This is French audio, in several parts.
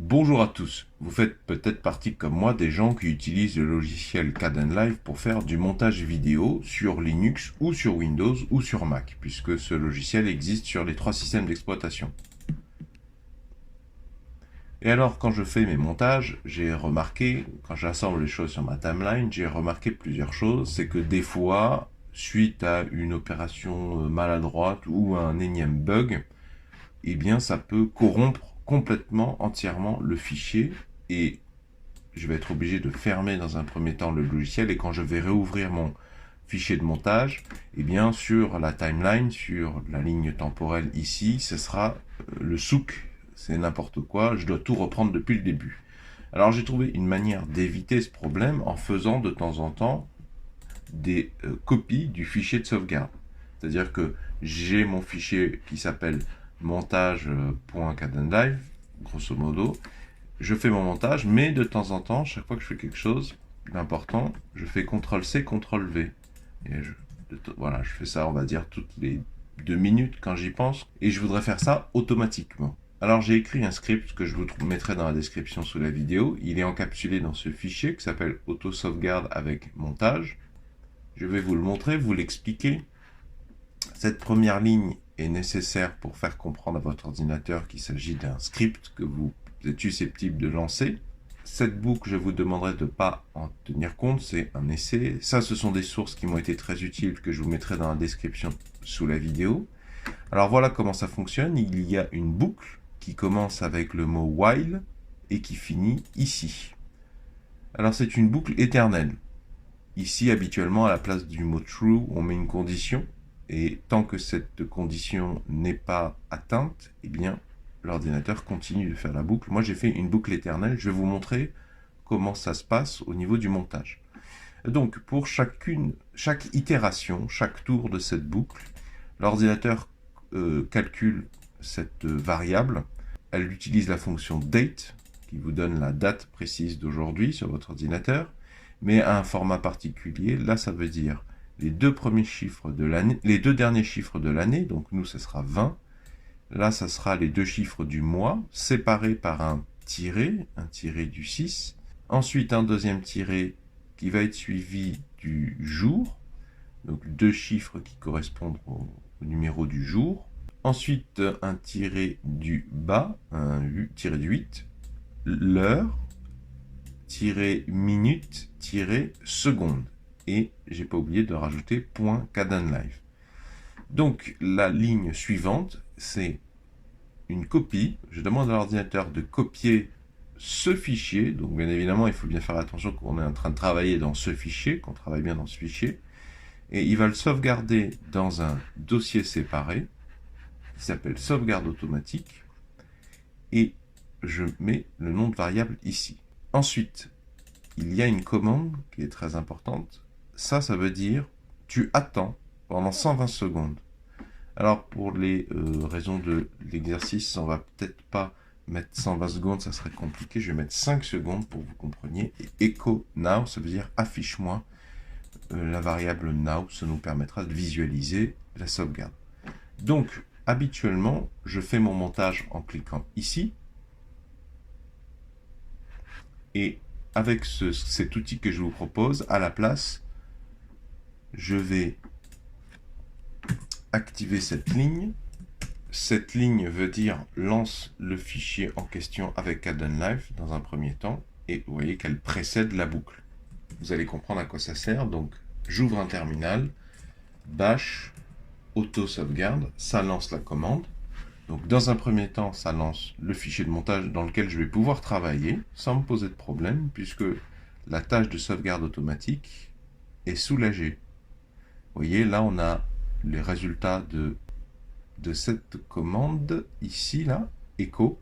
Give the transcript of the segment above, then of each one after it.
Bonjour à tous, vous faites peut-être partie comme moi des gens qui utilisent le logiciel Kdenlive pour faire du montage vidéo sur Linux ou sur Windows ou sur Mac, puisque ce logiciel existe sur les trois systèmes d'exploitation. Et alors quand je fais mes montages, j'ai remarqué, quand j'assemble les choses sur ma timeline, j'ai remarqué plusieurs choses, c'est que des fois, suite à une opération maladroite ou à un énième bug, eh bien ça peut corrompre complètement, entièrement le fichier et je vais être obligé de fermer dans un premier temps le logiciel et quand je vais réouvrir mon fichier de montage, eh bien sur la timeline, sur la ligne temporelle ici, ce sera le souk, c'est n'importe quoi, je dois tout reprendre depuis le début. Alors j'ai trouvé une manière d'éviter ce problème en faisant de temps en temps des copies du fichier de sauvegarde. C'est-à-dire que j'ai mon fichier qui s'appelle montage.kdenlive, grosso modo. Je fais mon montage, mais de temps en temps, chaque fois que je fais quelque chose d'important, je fais CTRL-C, CTRL-V. Et voilà, je fais ça, on va dire, toutes les 2 minutes quand j'y pense. Et je voudrais faire ça automatiquement. Alors j'ai écrit un script que je vous mettrai dans la description sous la vidéo. Il est encapsulé dans ce fichier qui s'appelle auto-sauvegarde avec montage. Je vais vous le montrer, vous l'expliquer. Cette première ligne est nécessaire pour faire comprendre à votre ordinateur qu'il s'agit d'un script que vous êtes susceptible de lancer. Cette boucle, je vous demanderai de ne pas en tenir compte, c'est un essai. Ça, ce sont des sources qui m'ont été très utiles, que je vous mettrai dans la description sous la vidéo. Alors voilà comment ça fonctionne. Il y a une boucle qui commence avec le mot while et qui finit ici. Alors c'est une boucle éternelle. Ici, habituellement, à la place du mot true, on met une condition. Et tant que cette condition n'est pas atteinte, eh bien, l'ordinateur continue de faire la boucle. Moi, j'ai fait une boucle éternelle. Je vais vous montrer comment ça se passe au niveau du montage. Donc, pour chaque itération, chaque tour de cette boucle, l'ordinateur calcule cette variable. Elle utilise la fonction date, qui vous donne la date précise d'aujourd'hui sur votre ordinateur, mais à un format particulier. Là, ça veut dire les deux premiers chiffres de l'année, les deux derniers chiffres de l'année, donc nous, ce sera 20. Là, ça sera les deux chiffres du mois, séparés par un tiré du 6. Ensuite, un deuxième tiré qui va être suivi du jour, donc deux chiffres qui correspondent au numéro du jour. Ensuite, un tiré du bas, un tiré du 8, l'heure, tiré minute, tiré seconde. Et j'ai pas oublié de rajouter .kdenlive. Donc la ligne suivante, c'est une copie. Je demande à l'ordinateur de copier ce fichier. Donc bien évidemment, il faut bien faire attention qu'on est en train de travailler dans ce fichier, qu'on travaille bien dans ce fichier. Et il va le sauvegarder dans un dossier séparé qui s'appelle sauvegarde automatique. Et je mets le nom de variable ici. Ensuite, il y a une commande qui est très importante. Ça veut dire tu attends pendant 120 secondes. Alors pour les raisons de l'exercice, on va peut-être pas mettre 120 secondes, ça serait compliqué. Je vais mettre 5 secondes pour que vous compreniez. Et echo now, ça veut dire affiche-moi la variable now. Ça nous permettra de visualiser la sauvegarde. Donc habituellement, je fais mon montage en cliquant ici. Et avec cet outil que je vous propose, à la place, je vais activer cette ligne. Cette ligne veut dire lance le fichier en question avec Kdenlive dans un premier temps. Et vous voyez qu'elle précède la boucle. Vous allez comprendre à quoi ça sert. Donc, j'ouvre un terminal, bash, auto-sauvegarde, ça lance la commande. Donc, dans un premier temps, ça lance le fichier de montage dans lequel je vais pouvoir travailler sans me poser de problème, puisque la tâche de sauvegarde automatique est soulagée. Vous voyez, là, on a les résultats de cette commande ici, là, echo.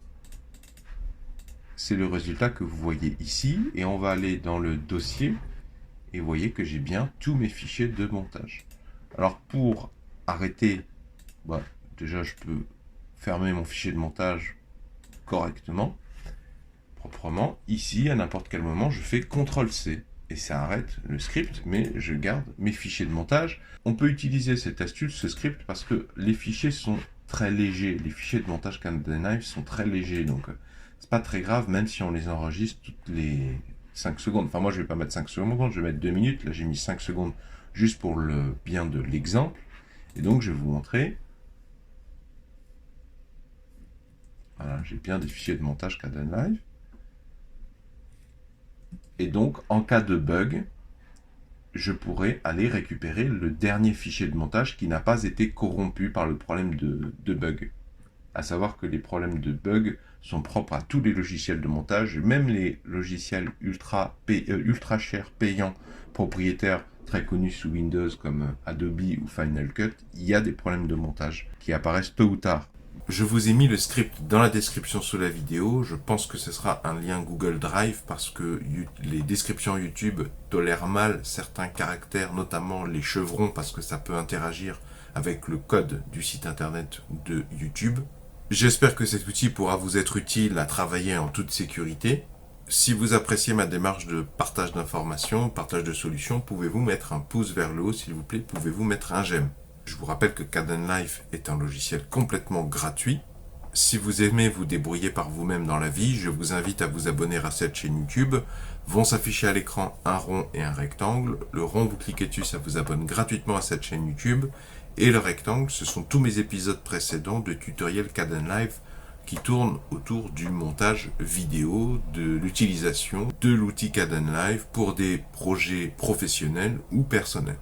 C'est le résultat que vous voyez ici. Et on va aller dans le dossier et vous voyez que j'ai bien tous mes fichiers de montage. Alors, pour arrêter, déjà, je peux fermer mon fichier de montage correctement, proprement. Ici, à n'importe quel moment, je fais CTRL-C. Et ça arrête le script, mais je garde mes fichiers de montage. On peut utiliser cette astuce, ce script, parce que les fichiers sont très légers. Les fichiers de montage Kdenlive sont très légers, donc c'est pas très grave, même si on les enregistre toutes les 5 secondes. Enfin, moi, je vais pas mettre 5 secondes, je vais mettre 2 minutes. Là, j'ai mis 5 secondes juste pour le bien de l'exemple. Et donc, je vais vous montrer. Voilà, j'ai bien des fichiers de montage Kdenlive. Et donc, en cas de bug, je pourrais aller récupérer le dernier fichier de montage qui n'a pas été corrompu par le problème de bug. À savoir que les problèmes de bug sont propres à tous les logiciels de montage, même les logiciels ultra chers, payants, propriétaires, très connus sous Windows comme Adobe ou Final Cut, il y a des problèmes de montage qui apparaissent tôt ou tard. Je vous ai mis le script dans la description sous la vidéo. Je pense que ce sera un lien Google Drive parce que les descriptions YouTube tolèrent mal certains caractères, notamment les chevrons, parce que ça peut interagir avec le code du site internet de YouTube. J'espère que cet outil pourra vous être utile à travailler en toute sécurité. Si vous appréciez ma démarche de partage d'informations, partage de solutions, pouvez-vous mettre un pouce vers le haut, s'il vous plaît, pouvez-vous mettre un j'aime. Je vous rappelle que Kdenlive est un logiciel complètement gratuit. Si vous aimez vous débrouiller par vous-même dans la vie, je vous invite à vous abonner à cette chaîne YouTube. Vont s'afficher à l'écran un rond et un rectangle. Le rond, vous cliquez dessus, ça vous abonne gratuitement à cette chaîne YouTube. Et le rectangle, ce sont tous mes épisodes précédents de tutoriel Kdenlive qui tournent autour du montage vidéo, de l'utilisation de l'outil Kdenlive pour des projets professionnels ou personnels.